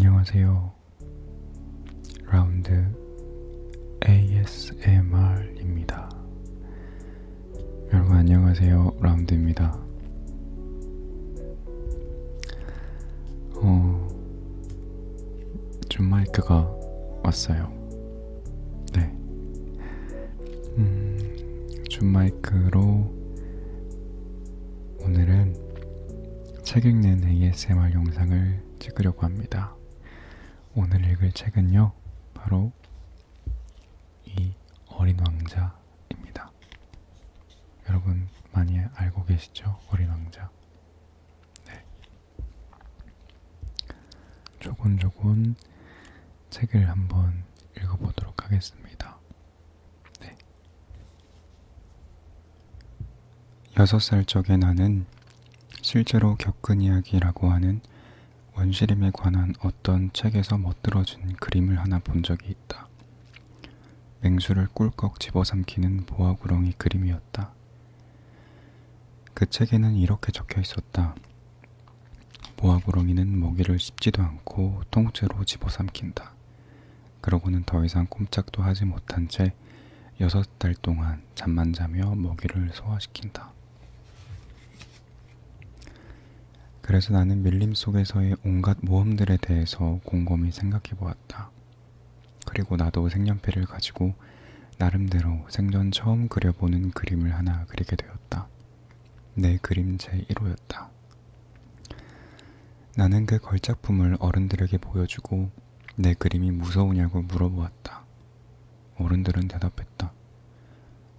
안녕하세요. 라운드 ASMR입니다. 여러분 안녕하세요. 라운드입니다. 줌 마이크가 왔어요. 네. 줌 마이크로 오늘은 책 읽는 ASMR 영상을 찍으려고 합니다. 오늘 읽을 책은요, 바로 이 어린 왕자입니다. 여러분 많이 알고 계시죠? 어린 왕자. 네. 조곤조곤 책을 한번 읽어보도록 하겠습니다. 네. 6살 적에 나는 실제로 겪은 이야기라고 하는 원시림에 관한 어떤 책에서 멋들어진 그림을 하나 본 적이 있다. 맹수를 꿀꺽 집어삼키는 보아구렁이 그림이었다. 그 책에는 이렇게 적혀 있었다. 보아구렁이는 먹이를 씹지도 않고 통째로 집어삼킨다. 그러고는 더 이상 꼼짝도 하지 못한 채 6달 동안 잠만 자며 먹이를 소화시킨다. 그래서 나는 밀림 속에서의 온갖 모험들에 대해서 곰곰이 생각해 보았다. 그리고 나도 색연필을 가지고 나름대로 생전 처음 그려보는 그림을 하나 그리게 되었다. 내 그림 제1호였다. 나는 그 걸작품을 어른들에게 보여주고 내 그림이 무서우냐고 물어보았다. 어른들은 대답했다.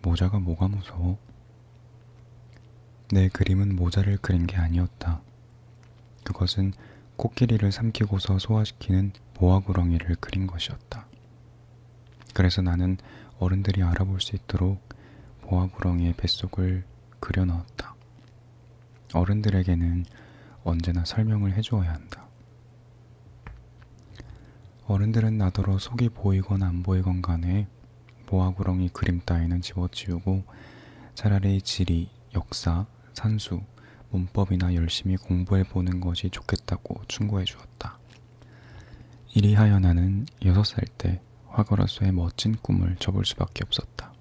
모자가 뭐가 무서워? 내 그림은 모자를 그린 게 아니었다. 그것은 코끼리를 삼키고서 소화시키는 보아구렁이를 그린 것이었다. 그래서 나는 어른들이 알아볼 수 있도록 보아구렁이의 뱃속을 그려 넣었다. 어른들에게는 언제나 설명을 해주어야 한다. 어른들은 나더러 속이 보이건 안 보이건 간에 보아구렁이 그림 따위는 집어치우고 차라리 지리, 역사, 산수, 문법이나 열심히 공부해보는 것이 좋겠다고 충고해 주었다. 이리하여 나는 6살 때 화가로서의 멋진 꿈을 접을 수밖에 없었다.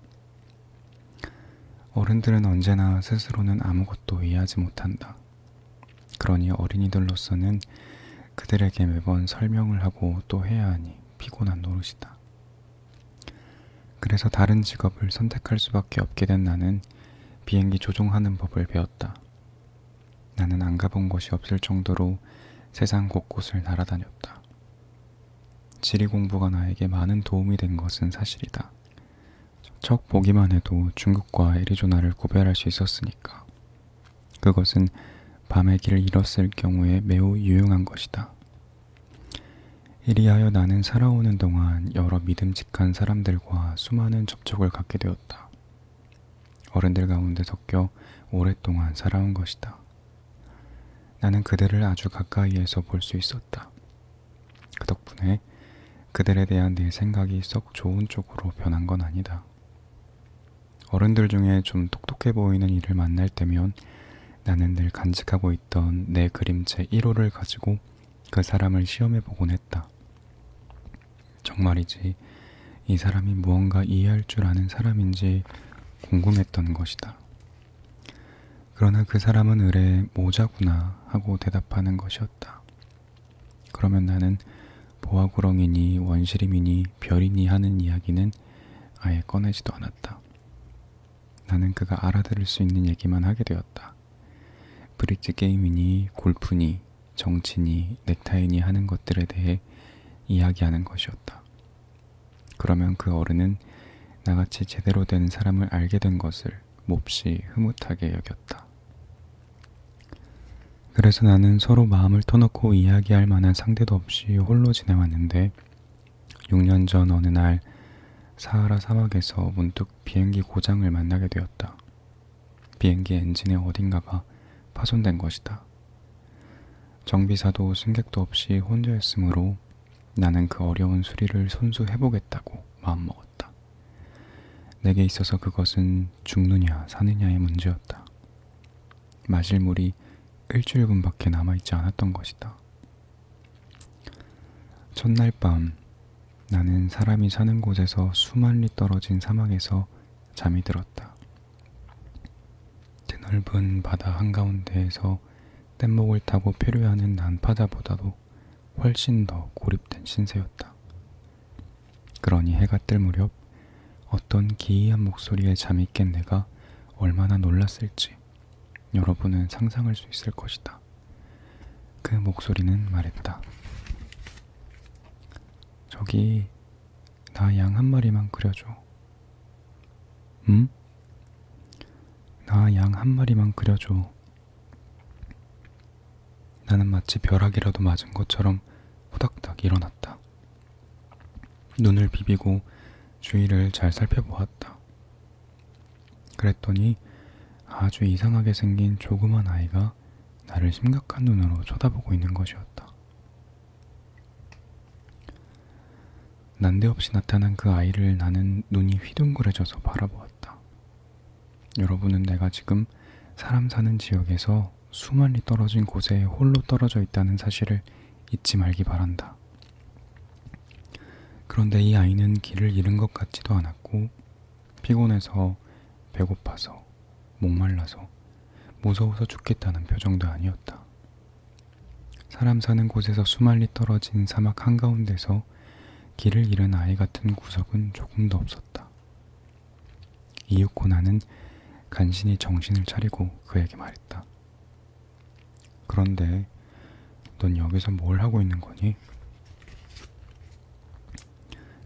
어른들은 언제나 스스로는 아무것도 이해하지 못한다. 그러니 어린이들로서는 그들에게 매번 설명을 하고 또 해야 하니 피곤한 노릇이다. 그래서 다른 직업을 선택할 수밖에 없게 된 나는 비행기 조종하는 법을 배웠다. 나는 안 가본 곳이 없을 정도로 세상 곳곳을 날아다녔다. 지리 공부가 나에게 많은 도움이 된 것은 사실이다. 척 보기만 해도 중국과 애리조나를 구별할 수 있었으니까. 그것은 밤의 길을 잃었을 경우에 매우 유용한 것이다. 이리하여 나는 살아오는 동안 여러 믿음직한 사람들과 수많은 접촉을 갖게 되었다. 어른들 가운데 섞여 오랫동안 살아온 것이다. 나는 그들을 아주 가까이에서 볼 수 있었다. 그 덕분에 그들에 대한 내 생각이 썩 좋은 쪽으로 변한 건 아니다. 어른들 중에 좀 똑똑해 보이는 이를 만날 때면 나는 늘 간직하고 있던 내 그림체 1호를 가지고 그 사람을 시험해보곤 했다. 정말이지 이 사람이 무언가 이해할 줄 아는 사람인지 궁금했던 것이다. 그러나 그 사람은 의뢰 모자구나 하고 대답하는 것이었다. 그러면 나는 보아구렁이니 원시림이니 별이니 하는 이야기는 아예 꺼내지도 않았다. 나는 그가 알아들을 수 있는 얘기만 하게 되었다. 브릿지 게임이니 골프니 정치니 넥타이니 하는 것들에 대해 이야기하는 것이었다. 그러면 그 어른은 나같이 제대로 된 사람을 알게 된 것을 몹시 흐뭇하게 여겼다. 그래서 나는 서로 마음을 터놓고 이야기할 만한 상대도 없이 홀로 지내왔는데 6년 전 어느 날 사하라 사막에서 문득 비행기 고장을 만나게 되었다. 비행기 엔진의 어딘가가 파손된 것이다. 정비사도 승객도 없이 혼자였으므로 나는 그 어려운 수리를 손수 해보겠다고 마음먹었다. 내게 있어서 그것은 죽느냐 사느냐의 문제였다. 마실 물이 일주일분밖에 남아있지 않았던 것이다. 첫날 밤 나는 사람이 사는 곳에서 수만 리 떨어진 사막에서 잠이 들었다. 드넓은 바다 한가운데에서 뗏목을 타고 표류하는 난파자보다도 훨씬 더 고립된 신세였다. 그러니 해가 뜰 무렵 어떤 기이한 목소리에 잠이 깬 내가 얼마나 놀랐을지 여러분은 상상할 수 있을 것이다. 그 목소리는 말했다. 저기 나 양 한 마리만 그려줘. 응? 나 양 한 마리만 그려줘. 나는 마치 벼락이라도 맞은 것처럼 후닥닥 일어났다. 눈을 비비고 주위를 잘 살펴보았다. 그랬더니 아주 이상하게 생긴 조그만 아이가 나를 심각한 눈으로 쳐다보고 있는 것이었다. 난데없이 나타난 그 아이를 나는 눈이 휘둥그레져서 바라보았다. 여러분은 내가 지금 사람 사는 지역에서 수만 리 떨어진 곳에 홀로 떨어져 있다는 사실을 잊지 말기 바란다. 그런데 이 아이는 길을 잃은 것 같지도 않았고 피곤해서 배고파서 목말라서 무서워서 죽겠다는 표정도 아니었다. 사람 사는 곳에서 수만 리 떨어진 사막 한가운데서 길을 잃은 아이 같은 구석은 조금도 없었다. 이윽고 나는 간신히 정신을 차리고 그에게 말했다. 그런데 넌 여기서 뭘 하고 있는 거니?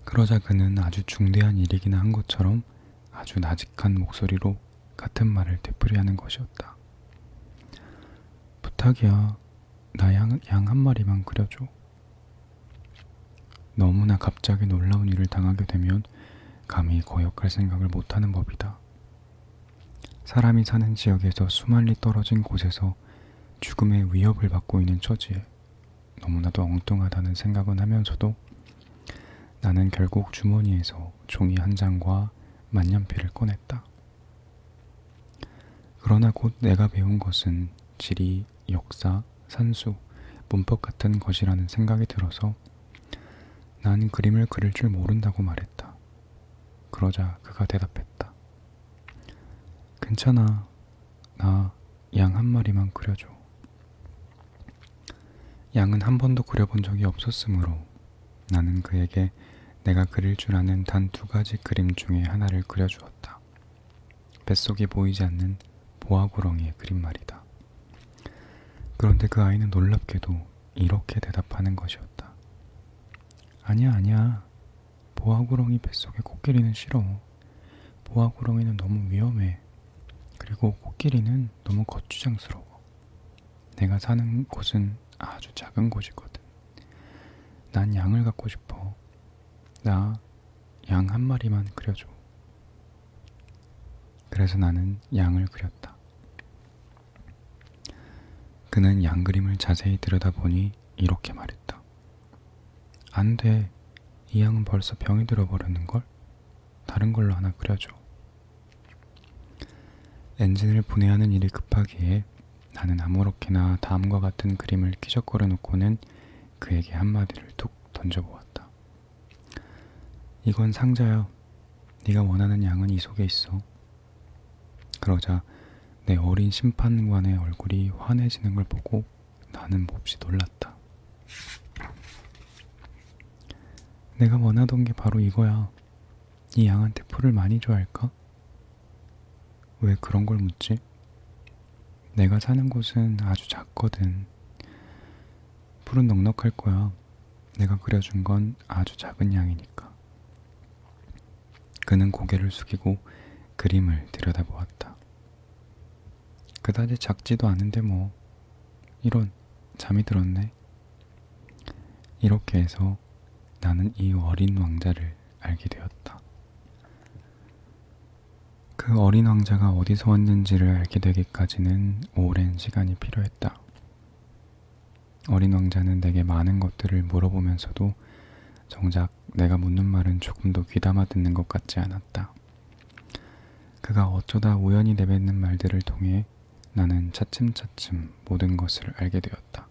그러자 그는 아주 중대한 일이기나 한 것처럼 아주 나직한 목소리로 같은 말을 되풀이하는 것이었다. 부탁이야. 나 양 한 마리만 그려줘. 너무나 갑자기 놀라운 일을 당하게 되면 감히 거역할 생각을 못하는 법이다. 사람이 사는 지역에서 수만 리 떨어진 곳에서 죽음의 위협을 받고 있는 처지에 너무나도 엉뚱하다는 생각은 하면서도 나는 결국 주머니에서 종이 한 장과 만년필을 꺼냈다. 그러나 곧 내가 배운 것은 지리, 역사, 산수, 문법 같은 것이라는 생각이 들어서 난 그림을 그릴 줄 모른다고 말했다. 그러자 그가 대답했다. 괜찮아. 나 양 한 마리만 그려줘. 양은 한 번도 그려본 적이 없었으므로 나는 그에게 내가 그릴 줄 아는 단 2가지 그림 중에 하나를 그려주었다. 뱃속이 보이지 않는 보아구렁이의 그림 말이다. 그런데 그 아이는 놀랍게도 이렇게 대답하는 것이었다. 아니야, 아니야. 보아구렁이 뱃속에 코끼리는 싫어. 보아구렁이는 너무 위험해. 그리고 코끼리는 너무 거추장스러워. 내가 사는 곳은 아주 작은 곳이거든. 난 양을 갖고 싶어. 나 양 한 마리만 그려줘. 그래서 나는 양을 그렸다. 그는 양 그림을 자세히 들여다보니 이렇게 말했다. 안 돼. 이 양은 벌써 병이 들어버렸는걸? 다른 걸로 하나 그려줘. 엔진을 분해하는 일이 급하기에 나는 아무렇게나 다음과 같은 그림을 끼적거려 놓고는 그에게 한마디를 툭 던져보았다. 이건 상자야. 네가 원하는 양은 이 속에 있어. 그러자 내 어린 심판관의 얼굴이 환해지는 걸 보고 나는 몹시 놀랐다. 내가 원하던 게 바로 이거야. 이 양한테 풀을 많이 줘야 할까? 왜 그런 걸 묻지? 내가 사는 곳은 아주 작거든. 풀은 넉넉할 거야. 내가 그려준 건 아주 작은 양이니까. 그는 고개를 숙이고 그림을 들여다보았다. 그다지 작지도 않은데 뭐. 이런, 잠이 들었네. 이렇게 해서 나는 이 어린 왕자를 알게 되었다. 그 어린 왕자가 어디서 왔는지를 알게 되기까지는 오랜 시간이 필요했다. 어린 왕자는 내게 많은 것들을 물어보면서도 정작 내가 묻는 말은 조금도 귀담아 듣는 것 같지 않았다. 그가 어쩌다 우연히 내뱉는 말들을 통해 나는 차츰차츰 모든 것을 알게 되었다.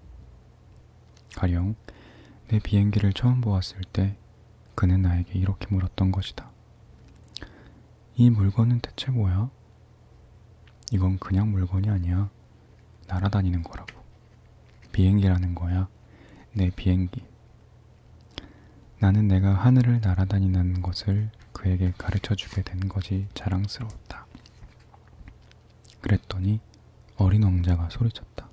가령 내 비행기를 처음 보았을 때 그는 나에게 이렇게 물었던 것이다. 이 물건은 대체 뭐야? 이건 그냥 물건이 아니야. 날아다니는 거라고. 비행기라는 거야. 내 비행기. 나는 내가 하늘을 날아다니는 것을 그에게 가르쳐주게 된 것이 자랑스러웠다. 그랬더니 어린 왕자가 소리쳤다.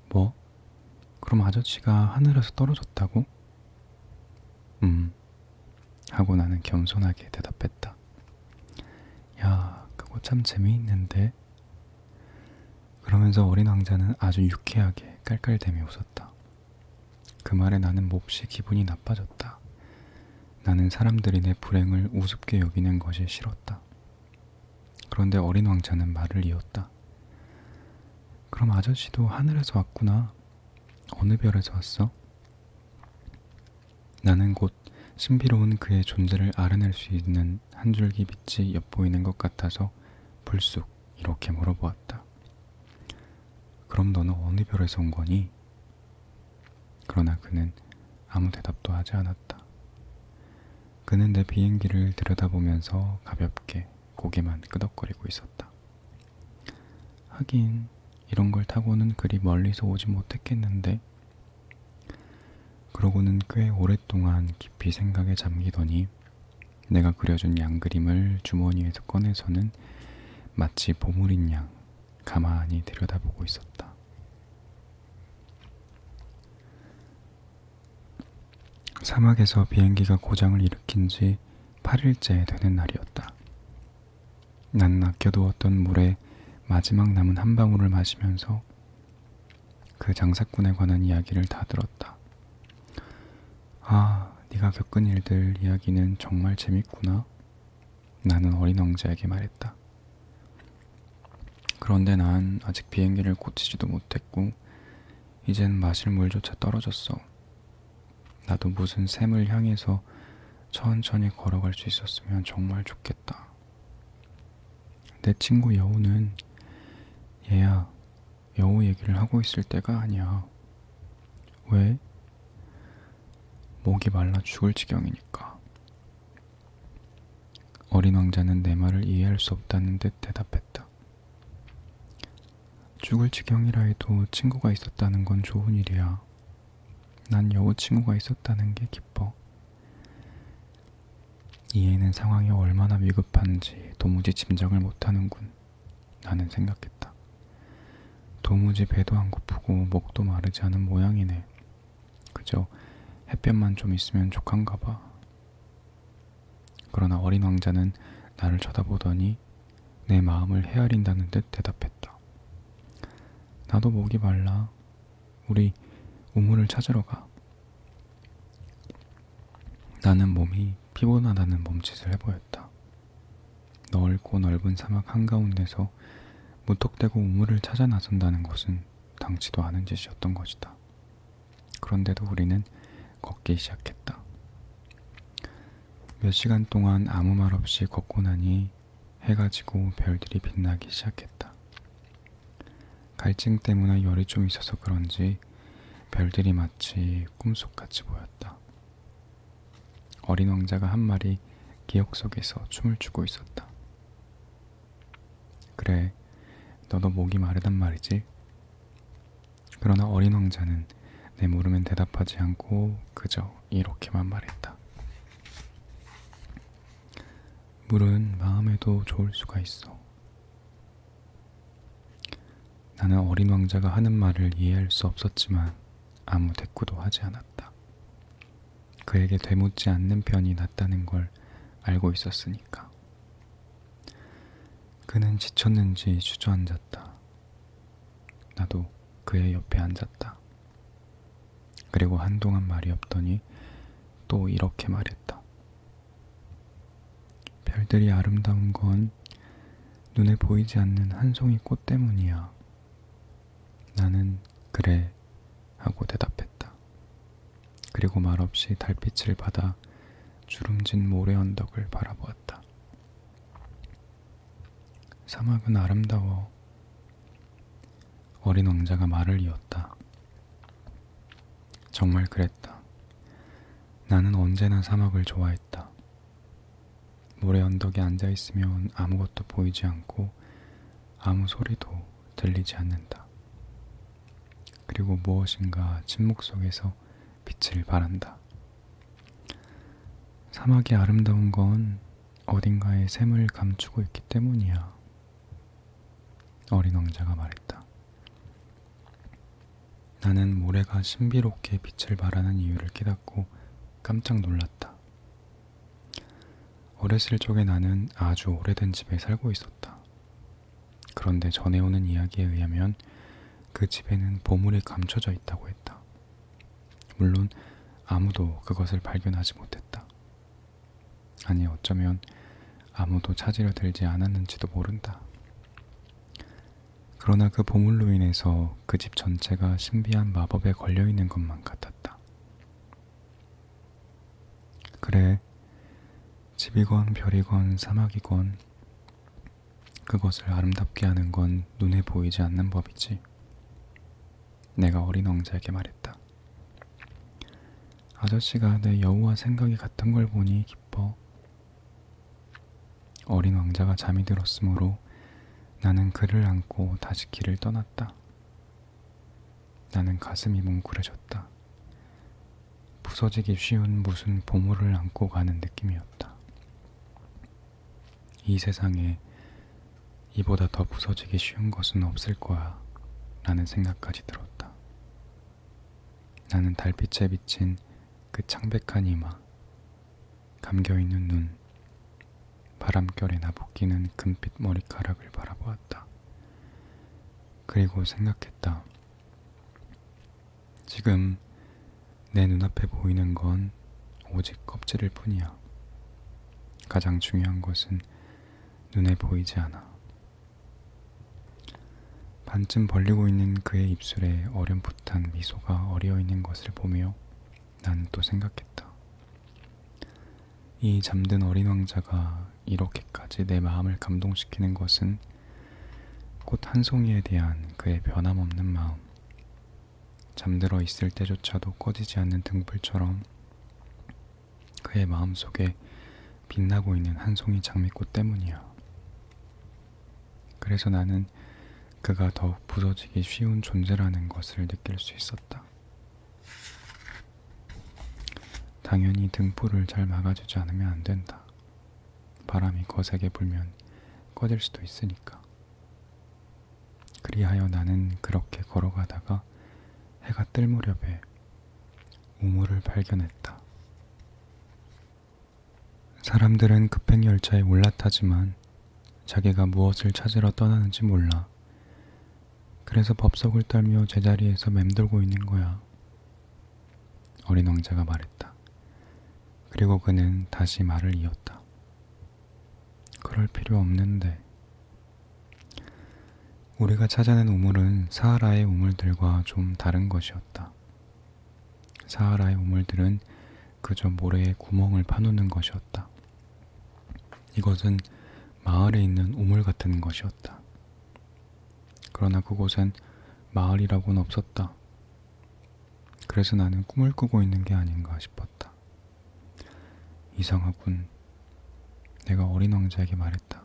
뭐? 그럼 아저씨가 하늘에서 떨어졌다고? 하고 나는 겸손하게 대답했다. 야, 그거 참 재미있는데? 그러면서 어린 왕자는 아주 유쾌하게 깔깔대며 웃었다. 그 말에 나는 몹시 기분이 나빠졌다. 나는 사람들이 내 불행을 우습게 여기는 것이 싫었다. 그런데 어린 왕자는 말을 이었다. 그럼 아저씨도 하늘에서 왔구나. 어느 별에서 왔어? 나는 곧 신비로운 그의 존재를 알아낼 수 있는 한 줄기 빛이 엿보이는 것 같아서 불쑥 이렇게 물어보았다. 그럼 너는 어느 별에서 온 거니? 그러나 그는 아무 대답도 하지 않았다. 그는 내 비행기를 들여다보면서 가볍게 고개만 끄덕거리고 있었다. 하긴 이런 걸 타고는 그리 멀리서 오지 못했겠는데. 그러고는 꽤 오랫동안 깊이 생각에 잠기더니 내가 그려준 양그림을 주머니에서 꺼내서는 마치 보물인 양 가만히 들여다보고 있었다. 사막에서 비행기가 고장을 일으킨 지 8일째 되는 날이었다. 나는 아껴두었던 물에 마지막 남은 한 방울을 마시면서 그 장사꾼에 관한 이야기를 다 들었다. 아, 네가 겪은 일들 이야기는 정말 재밌구나. 나는 어린 왕자에게 말했다. 그런데 난 아직 비행기를 고치지도 못했고 이젠 마실 물조차 떨어졌어. 나도 무슨 샘을 향해서 천천히 걸어갈 수 있었으면 정말 좋겠다. 내 친구 여우는 얘야, 여우 얘기를 하고 있을 때가 아니야. 왜? 목이 말라 죽을 지경이니까. 어린 왕자는 내 말을 이해할 수 없다는 듯 대답했다. 죽을 지경이라 해도 친구가 있었다는 건 좋은 일이야. 난 여우 친구가 있었다는 게 기뻐. 이 애는 상황이 얼마나 위급한지 도무지 짐작을 못하는군. 나는 생각했다. 도무지 배도 안 고프고 목도 마르지 않은 모양이네. 그저 햇볕만 좀 있으면 족한가 봐. 그러나 어린 왕자는 나를 쳐다보더니 내 마음을 헤아린다는 듯 대답했다. 나도 목이 말라. 우리 우물을 찾으러 가. 나는 몸이 피곤하다는 몸짓을 해보였다. 넓고 넓은 사막 한가운데서 무턱대고 우물을 찾아 나선다는 것은 당치도 않은 짓이었던 것이다. 그런데도 우리는 걷기 시작했다. 몇 시간 동안 아무 말 없이 걷고 나니 해가 지고 별들이 빛나기 시작했다. 갈증 때문에 열이 좀 있어서 그런지 별들이 마치 꿈속같이 보였다. 어린 왕자가 한 마리 기억 속에서 춤을 추고 있었다. 그래, 너도 목이 마르단 말이지? 그러나 어린 왕자는 내 물음엔 대답하지 않고 그저 이렇게만 말했다. 물은 마음에도 좋을 수가 있어. 나는 어린 왕자가 하는 말을 이해할 수 없었지만 아무 대꾸도 하지 않았다. 그에게 되묻지 않는 편이 낫다는 걸 알고 있었으니까. 그는 지쳤는지 주저앉았다. 나도 그의 옆에 앉았다. 그리고 한동안 말이 없더니 또 이렇게 말했다. 별들이 아름다운 건 눈에 보이지 않는 한 송이 꽃 때문이야. 나는 그래 하고 대답했다. 그리고 말없이 달빛을 받아 주름진 모래 언덕을 바라보았다. 사막은 아름다워. 어린 왕자가 말을 이었다. 정말 그랬다. 나는 언제나 사막을 좋아했다. 모래 언덕에 앉아있으면 아무것도 보이지 않고 아무 소리도 들리지 않는다. 그리고 무엇인가 침묵 속에서 빛을 발한다. 사막이 아름다운 건 어딘가에 샘을 감추고 있기 때문이야. 어린 왕자가 말했다. 나는 모래가 신비롭게 빛을 발하는 이유를 깨닫고 깜짝 놀랐다. 어렸을 적에 나는 아주 오래된 집에 살고 있었다. 그런데 전해오는 이야기에 의하면 그 집에는 보물이 감춰져 있다고 했다. 물론 아무도 그것을 발견하지 못했다. 아니, 어쩌면 아무도 찾으려 들지 않았는지도 모른다. 그러나 그 보물로 인해서 그 집 전체가 신비한 마법에 걸려있는 것만 같았다. 그래, 집이건 별이건 사막이건 그것을 아름답게 하는 건 눈에 보이지 않는 법이지. 내가 어린 왕자에게 말했다. 아저씨가 내 여우와 생각이 같은 걸 보니 기뻐. 어린 왕자가 잠이 들었으므로 나는 그를 안고 다시 길을 떠났다. 나는 가슴이 뭉클해졌다. 부서지기 쉬운 무슨 보물을 안고 가는 느낌이었다. 이 세상에 이보다 더 부서지기 쉬운 것은 없을 거야 라는 생각까지 들었다. 나는 달빛에 비친 그 창백한 이마, 감겨있는 눈, 바람결에 나부끼는 금빛 머리카락을 바라보았다. 그리고 생각했다. 지금 내 눈앞에 보이는 건 오직 껍질일 뿐이야. 가장 중요한 것은 눈에 보이지 않아. 반쯤 벌리고 있는 그의 입술에 어렴풋한 미소가 어려있는 것을 보며 나는 또 생각했다. 이 잠든 어린 왕자가 이렇게까지 내 마음을 감동시키는 것은 꽃 한 송이에 대한 그의 변함없는 마음, 잠들어 있을 때조차도 꺼지지 않는 등불처럼 그의 마음속에 빛나고 있는 한 송이 장미꽃 때문이야. 그래서 나는 그가 더욱 부서지기 쉬운 존재라는 것을 느낄 수 있었다. 당연히 등불을 잘 막아주지 않으면 안 된다. 바람이 거세게 불면 꺼질 수도 있으니까. 그리하여 나는 그렇게 걸어가다가 해가 뜰 무렵에 우물을 발견했다. 사람들은 급행열차에 올라타지만 자기가 무엇을 찾으러 떠나는지 몰라. 그래서 법석을 떨며 제자리에서 맴돌고 있는 거야. 어린 왕자가 말했다. 그리고 그는 다시 말을 이었다. 그럴 필요 없는데. 우리가 찾아낸 우물은 사하라의 우물들과 좀 다른 것이었다. 사하라의 우물들은 그저 모래에 구멍을 파놓는 것이었다. 이것은 마을에 있는 우물 같은 것이었다. 그러나 그곳엔 마을이라고는 없었다. 그래서 나는 꿈을 꾸고 있는 게 아닌가 싶었다. 이상하군. 내가 어린 왕자에게 말했다.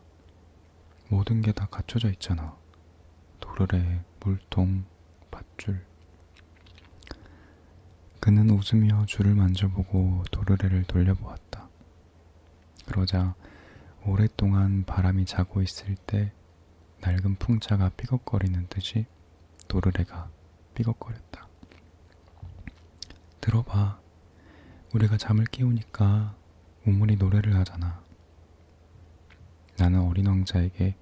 모든 게 다 갖춰져 있잖아. 도르래, 물통, 밧줄. 그는 웃으며 줄을 만져보고 도르래를 돌려보았다. 그러자 오랫동안 바람이 자고 있을 때 낡은 풍차가 삐걱거리는 듯이 도르래가 삐걱거렸다. 들어봐. 우리가 잠을 깨우니까 우물이 노래를 하잖아. 나는 어린 왕자에게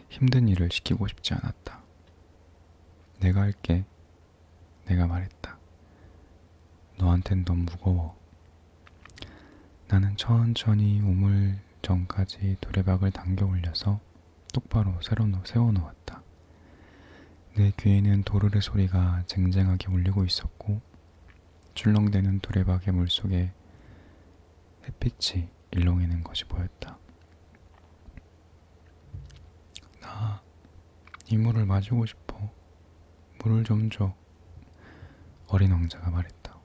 힘든 일을 시키고 싶지 않았다. 내가 할게. 내가 말했다. 너한텐 너무 무거워. 나는 천천히 우물 전까지 두레박을 당겨 올려서 똑바로 세워놓았다. 내 귀에는 도르래 소리가 쟁쟁하게 울리고 있었고 출렁대는 두레박의 물속에 햇빛이 일렁이는 것이 보였다. 나 이 물을 마시고 싶어. 물을 좀 줘. 어린 왕자가 말했다.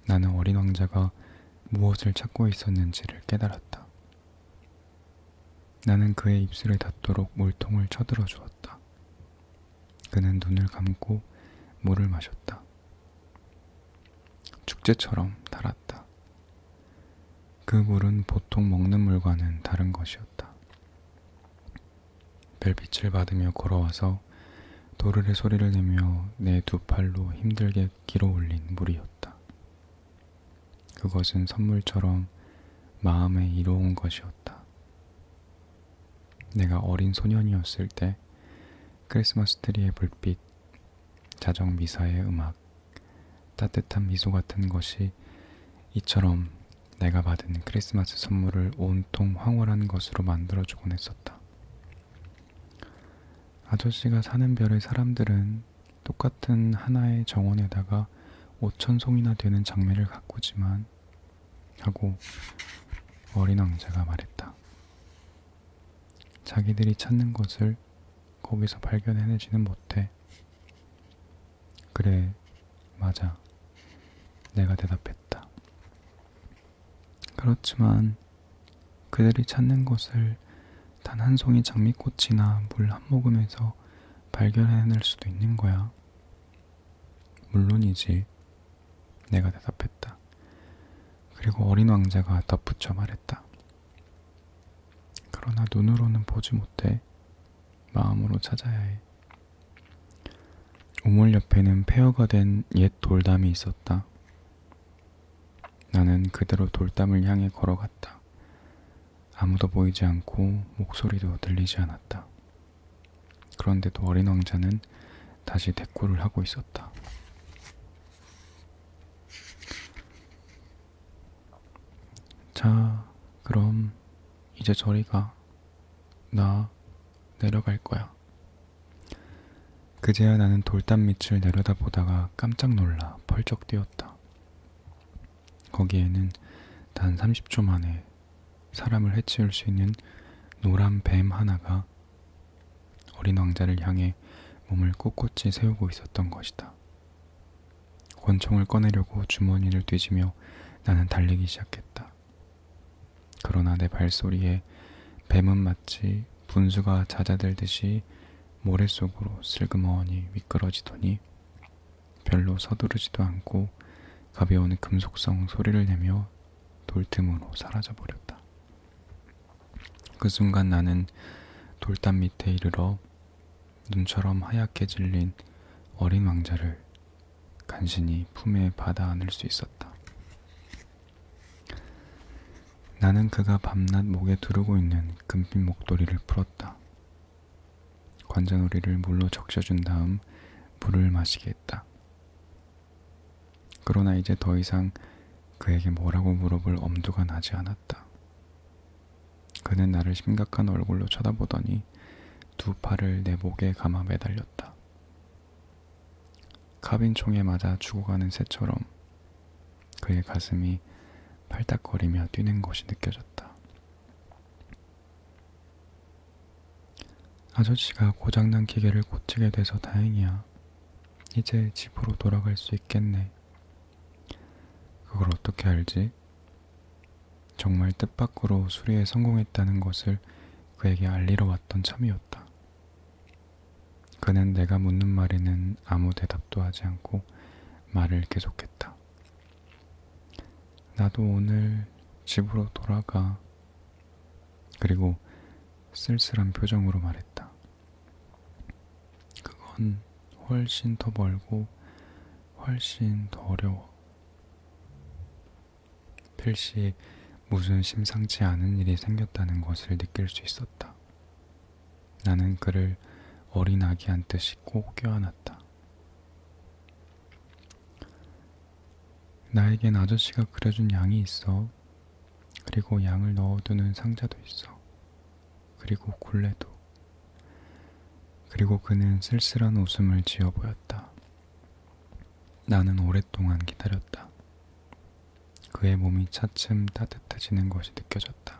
나는 어린 왕자가 무엇을 찾고 있었는지를 깨달았다. 나는 그의 입술에 닿도록 물통을 쳐들어 주었다. 그는 눈을 감고 물을 마셨다. 축제처럼 달았다. 그 물은 보통 먹는 물과는 다른 것이었다. 별빛을 받으며 걸어와서 도르래 소리를 내며 내 두 팔로 힘들게 길어 올린 물이었다. 그것은 선물처럼 마음에 이로운 것이었다. 내가 어린 소년이었을 때 크리스마스 트리의 불빛, 자정 미사의 음악, 따뜻한 미소 같은 것이 이처럼 내가 받은 크리스마스 선물을 온통 황홀한 것으로 만들어주곤 했었다. 아저씨가 사는 별의 사람들은 똑같은 하나의 정원에다가 5,000송이나 되는 장미를 가꾸지만 하고 어린 왕자가 말했다. 자기들이 찾는 것을 거기서 발견해내지는 못해. 그래, 맞아. 내가 대답했다. 그렇지만 그들이 찾는 것을 단 한 송이 장미꽃이나 물 한 모금에서 발견해낼 수도 있는 거야. 물론이지. 내가 대답했다. 그리고 어린 왕자가 덧붙여 말했다. 그러나 눈으로는 보지 못해. 마음으로 찾아야 해. 우물 옆에는 폐허가 된 옛 돌담이 있었다. 나는 그대로 돌담을 향해 걸어갔다. 아무도 보이지 않고 목소리도 들리지 않았다. 그런데도 어린 왕자는 다시 대꾸를 하고 있었다. 자, 그럼 이제 저리 가. 나 내려갈 거야. 그제야 나는 돌담 밑을 내려다보다가 깜짝 놀라 펄쩍 뛰었다. 거기에는 단 30초 만에 사람을 해치울 수 있는 노란 뱀 하나가 어린 왕자를 향해 몸을 꼿꼿이 세우고 있었던 것이다. 권총을 꺼내려고 주머니를 뒤지며 나는 달리기 시작했다. 그러나 내 발소리에 뱀은 마치 분수가 잦아들듯이 모래 속으로 슬그머니 미끄러지더니 별로 서두르지도 않고 가벼운 금속성 소리를 내며 돌틈으로 사라져버렸다. 그 순간 나는 돌담 밑에 이르러 눈처럼 하얗게 질린 어린 왕자를 간신히 품에 받아 안을 수 있었다. 나는 그가 밤낮 목에 두르고 있는 금빛 목도리를 풀었다. 관자놀이를 물로 적셔준 다음 물을 마시게 했다. 그러나 이제 더 이상 그에게 뭐라고 물어볼 엄두가 나지 않았다. 그는 나를 심각한 얼굴로 쳐다보더니 두 팔을 내 목에 감아 매달렸다. 카빈총에 맞아 죽어가는 새처럼 그의 가슴이 팔딱거리며 뛰는 것이 느껴졌다. 아저씨가 고장난 기계를 고치게 돼서 다행이야. 이제 집으로 돌아갈 수 있겠네. 그걸 어떻게 알지? 정말 뜻밖으로 수리에 성공했다는 것을 그에게 알리러 왔던 참이었다. 그는 내가 묻는 말에는 아무 대답도 하지 않고 말을 계속했다. 나도 오늘 집으로 돌아가. 그리고 쓸쓸한 표정으로 말했다. 그건 훨씬 더 멀고 훨씬 더 어려워. 필시 무슨 심상치 않은 일이 생겼다는 것을 느낄 수 있었다. 나는 그를 어린 아기 안듯이 꼭 껴안았다. 나에겐 아저씨가 그려준 양이 있어. 그리고 양을 넣어두는 상자도 있어. 그리고 굴레도. 그리고 그는 쓸쓸한 웃음을 지어 보였다. 나는 오랫동안 기다렸다. 그의 몸이 차츰 따뜻해지는 것이 느껴졌다.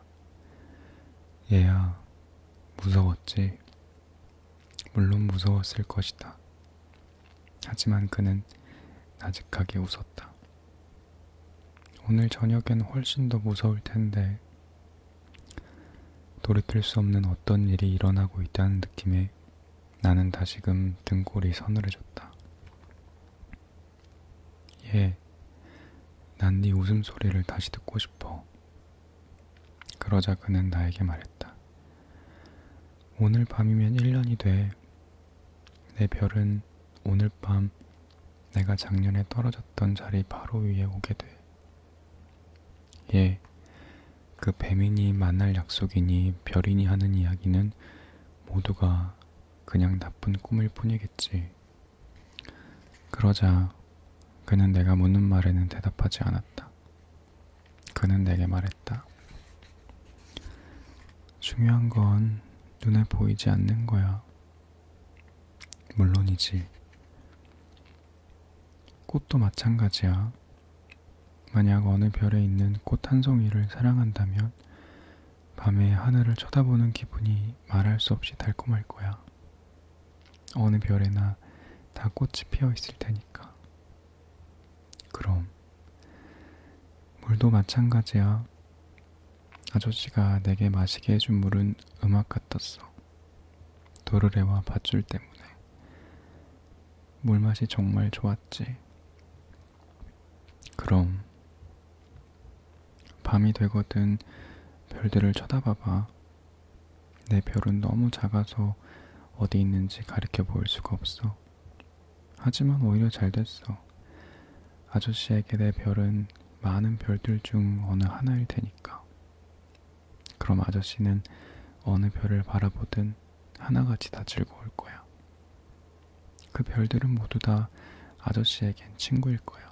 얘야, 무서웠지? 물론 무서웠을 것이다. 하지만 그는 나직하게 웃었다. 오늘 저녁엔 훨씬 더 무서울 텐데 돌이킬 수 없는 어떤 일이 일어나고 있다는 느낌에 나는 다시금 등골이 서늘해졌다. 예, 난 네 웃음소리를 다시 듣고 싶어. 그러자 그는 나에게 말했다. 오늘 밤이면 1년이 돼. 내 별은 오늘 밤 내가 작년에 떨어졌던 자리 바로 위에 오게 돼. 예, 그 뱀이니 만날 약속이니 별이니 하는 이야기는 모두가 그냥 나쁜 꿈일 뿐이겠지. 그러자 그는 내가 묻는 말에는 대답하지 않았다. 그는 내게 말했다. 중요한 건 눈에 보이지 않는 거야. 물론이지. 꽃도 마찬가지야. 만약 어느 별에 있는 꽃 한 송이를 사랑한다면 밤에 하늘을 쳐다보는 기분이 말할 수 없이 달콤할 거야. 어느 별에나 다 꽃이 피어 있을 테니까. 그럼 물도 마찬가지야. 아저씨가 내게 마시게 해준 물은 음악 같았어. 도르래와 밧줄 때문에. 물맛이 정말 좋았지. 그럼 밤이 되거든 별들을 쳐다봐봐. 내 별은 너무 작아서 어디 있는지 가리켜 보일 수가 없어. 하지만 오히려 잘 됐어. 아저씨에게 내 별은 많은 별들 중 어느 하나일 테니까. 그럼 아저씨는 어느 별을 바라보든 하나같이 다 즐거울 거야. 그 별들은 모두 다 아저씨에겐 친구일 거야.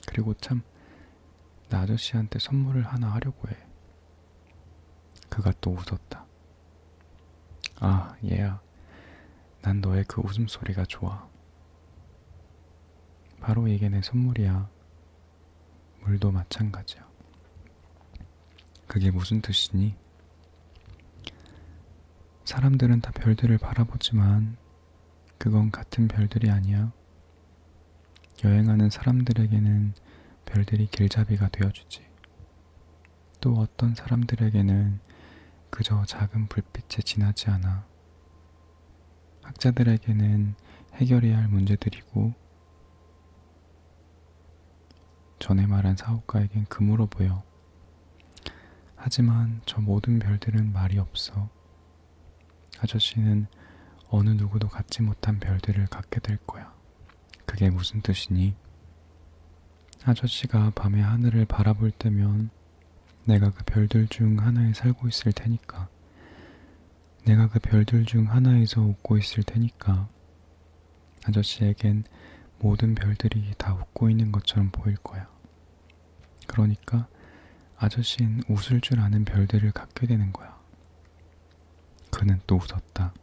그리고 참, 나 아저씨한테 선물을 하나 하려고 해. 그가 또 웃었다. 아, 얘야. 난 너의 그 웃음소리가 좋아. 바로 이게 내 선물이야. 물도 마찬가지야. 그게 무슨 뜻이니? 사람들은 다 별들을 바라보지만 그건 같은 별들이 아니야. 여행하는 사람들에게는 별들이 길잡이가 되어주지. 또 어떤 사람들에게는 그저 작은 불빛에 지나지 않아. 학자들에게는 해결해야 할 문제들이고 전에 말한 사업가에겐 금으로 보여. 하지만 저 모든 별들은 말이 없어. 아저씨는 어느 누구도 갖지 못한 별들을 갖게 될 거야. 그게 무슨 뜻이니? 아저씨가 밤에 하늘을 바라볼 때면 내가 그 별들 중 하나에 살고 있을 테니까. 내가 그 별들 중 하나에서 웃고 있을 테니까. 아저씨에겐 모든 별들이 다 웃고 있는 것처럼 보일 거야. 그러니까 아저씨는 웃을 줄 아는 별들을 갖게 되는 거야. 그는 또 웃었다.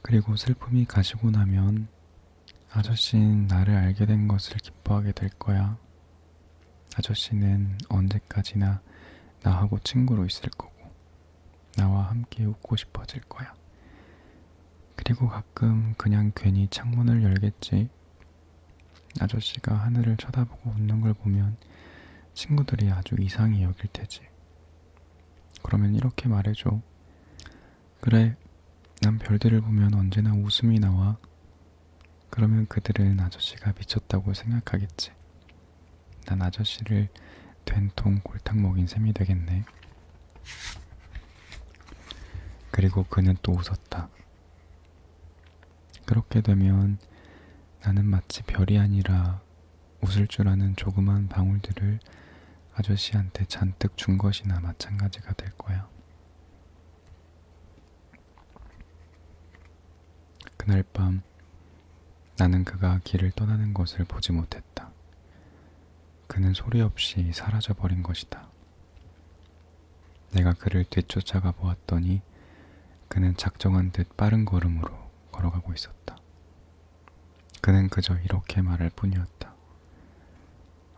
그리고 슬픔이 가시고 나면 아저씨는 나를 알게 된 것을 기뻐하게 될 거야. 아저씨는 언제까지나 나하고 친구로 있을 거고 나와 함께 웃고 싶어질 거야. 그리고 가끔 그냥 괜히 창문을 열겠지. 아저씨가 하늘을 쳐다보고 웃는 걸 보면 친구들이 아주 이상히 여길 테지. 그러면 이렇게 말해줘. 그래, 난 별들을 보면 언제나 웃음이 나와. 그러면 그들은 아저씨가 미쳤다고 생각하겠지. 난 아저씨를 된통 골탕 먹인 셈이 되겠네. 그리고 그는 또 웃었다. 그렇게 되면 나는 마치 별이 아니라 웃을 줄 아는 조그만 방울들을 아저씨한테 잔뜩 준 것이나 마찬가지가 될 거야. 그날 밤 나는 그가 길을 떠나는 것을 보지 못했다. 그는 소리 없이 사라져버린 것이다. 내가 그를 뒤쫓아가 보았더니 그는 작정한 듯 빠른 걸음으로 걸어가고 있었다. 그는 그저 이렇게 말할 뿐이었다.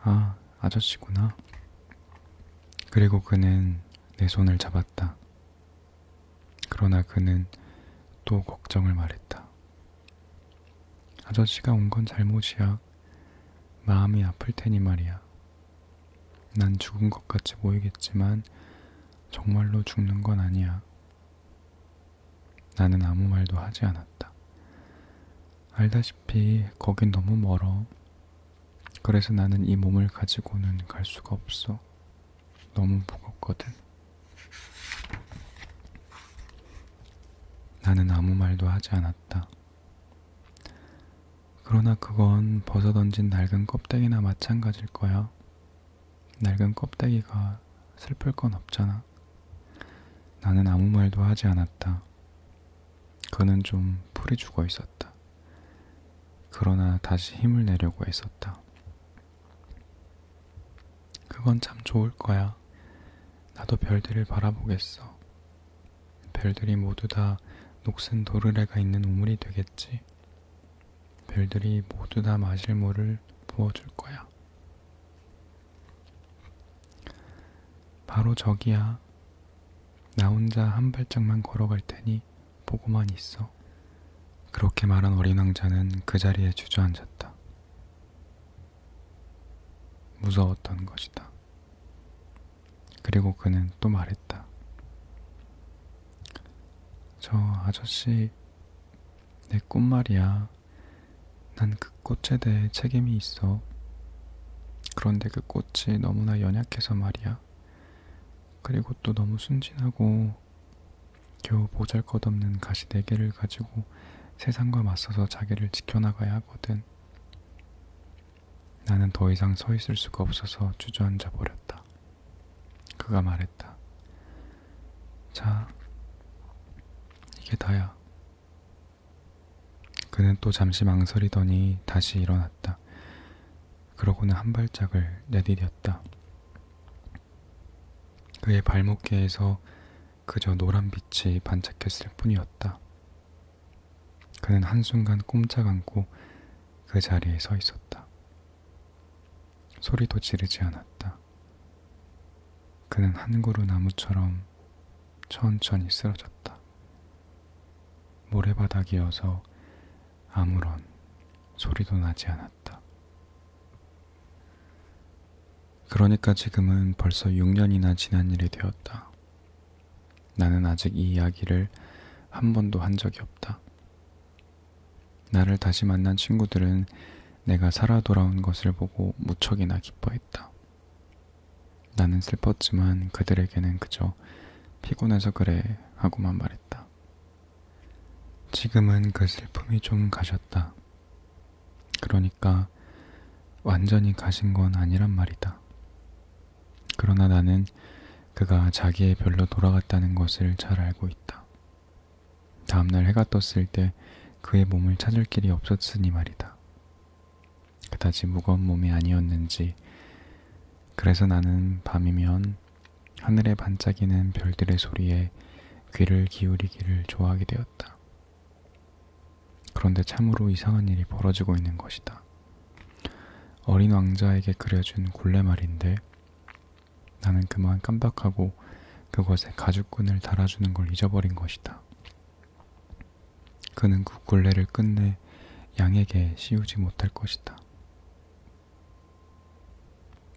아, 아저씨구나. 그리고 그는 내 손을 잡았다. 그러나 그는 또 걱정을 말했다. 아저씨가 온 건 잘못이야. 마음이 아플 테니 말이야. 난 죽은 것 같이 보이겠지만 정말로 죽는 건 아니야. 나는 아무 말도 하지 않았다. 알다시피 거긴 너무 멀어. 그래서 나는 이 몸을 가지고는 갈 수가 없어. 너무 무겁거든. 나는 아무 말도 하지 않았다. 그러나 그건 벗어던진 낡은 껍데기나 마찬가지일 거야. 낡은 껍데기가 슬플 건 없잖아. 나는 아무 말도 하지 않았다. 그는 좀 풀이 죽어 있었다. 그러나 다시 힘을 내려고 애썼다. 그건 참 좋을 거야. 나도 별들을 바라보겠어. 별들이 모두 다 녹슨 도르래가 있는 우물이 되겠지. 별들이 모두 다 마실 물을 부어줄 거야. 바로 저기야. 나 혼자 한 발짝만 걸어갈 테니 보고만 있어. 그렇게 말한 어린 왕자는 그 자리에 주저앉았다. 무서웠던 것이다. 그리고 그는 또 말했다. 저 아저씨, 내 꿈 말이야. 난 그 꽃에 대해 책임이 있어. 그런데 그 꽃이 너무나 연약해서 말이야. 그리고 또 너무 순진하고 겨우 보잘것없는 가시 4개를 가지고 세상과 맞서서 자기를 지켜나가야 하거든. 나는 더 이상 서 있을 수가 없어서 주저앉아 버렸다. 그가 말했다. 자, 이게 다야. 그는 또 잠시 망설이더니 다시 일어났다. 그러고는 한 발짝을 내디뎠다. 그의 발목계에서 그저 노란 빛이 반짝했을 뿐이었다. 그는 한순간 꼼짝 않고 그 자리에 서 있었다. 소리도 지르지 않았다. 그는 한 그루 나무처럼 천천히 쓰러졌다. 모래바닥이어서 아무런 소리도 나지 않았다. 그러니까 지금은 벌써 6년이나 지난 일이 되었다. 나는 아직 이 이야기를 한 번도 한 적이 없다. 나를 다시 만난 친구들은 내가 살아 돌아온 것을 보고 무척이나 기뻐했다. 나는 슬펐지만 그들에게는 그저 피곤해서 그래 하고만 말했다. 지금은 그 슬픔이 좀 가셨다. 그러니까 완전히 가신 건 아니란 말이다. 그러나 나는 그가 자기의 별로 돌아갔다는 것을 잘 알고 있다. 다음날 해가 떴을 때 그의 몸을 찾을 길이 없었으니 말이다. 그다지 무거운 몸이 아니었는지, 그래서 나는 밤이면 하늘에 반짝이는 별들의 소리에 귀를 기울이기를 좋아하게 되었다. 그런데 참으로 이상한 일이 벌어지고 있는 것이다. 어린 왕자에게 그려준 굴레 말인데 나는 그만 깜빡하고 그것에 가죽끈을 달아주는 걸 잊어버린 것이다. 그는 그 굴레를 끝내 양에게 씌우지 못할 것이다.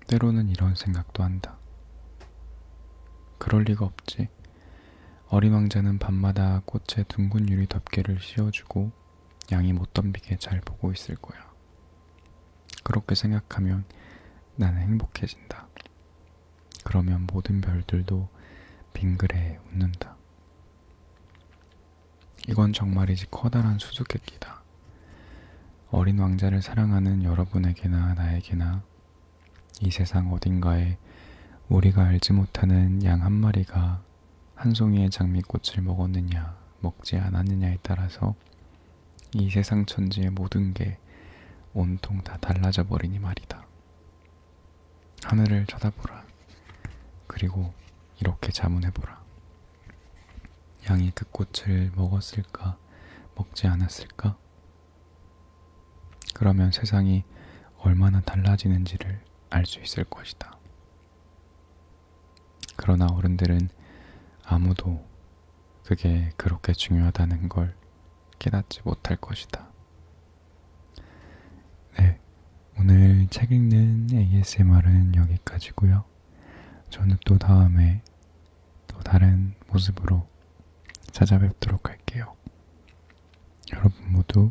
때로는 이런 생각도 한다. 그럴 리가 없지. 어린 왕자는 밤마다 꽃에 둥근 유리 덮개를 씌워주고 양이 못 덤비게 잘 보고 있을 거야. 그렇게 생각하면 나는 행복해진다. 그러면 모든 별들도 빙그레 웃는다. 이건 정말이지 커다란 수수께끼다. 어린 왕자를 사랑하는 여러분에게나 나에게나 이 세상 어딘가에 우리가 알지 못하는 양 한 마리가 한 송이의 장미꽃을 먹었느냐 먹지 않았느냐에 따라서 이 세상 천지의 모든 게 온통 다 달라져 버리니 말이다. 하늘을 쳐다보라. 그리고 이렇게 자문해보라. 양이 그 꽃을 먹었을까, 먹지 않았을까? 그러면 세상이 얼마나 달라지는지를 알 수 있을 것이다. 그러나 어른들은 아무도 그게 그렇게 중요하다는 걸 깨닫지 못할 것이다. 네, 오늘 책 읽는 ASMR은 여기까지고요. 저는 또 다음에 또 다른 모습으로 찾아뵙도록 할게요. 여러분 모두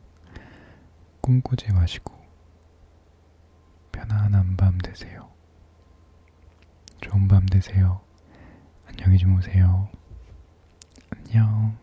꿈꾸지 마시고 편안한 밤 되세요. 좋은 밤 되세요. 안녕히 주무세요. 안녕.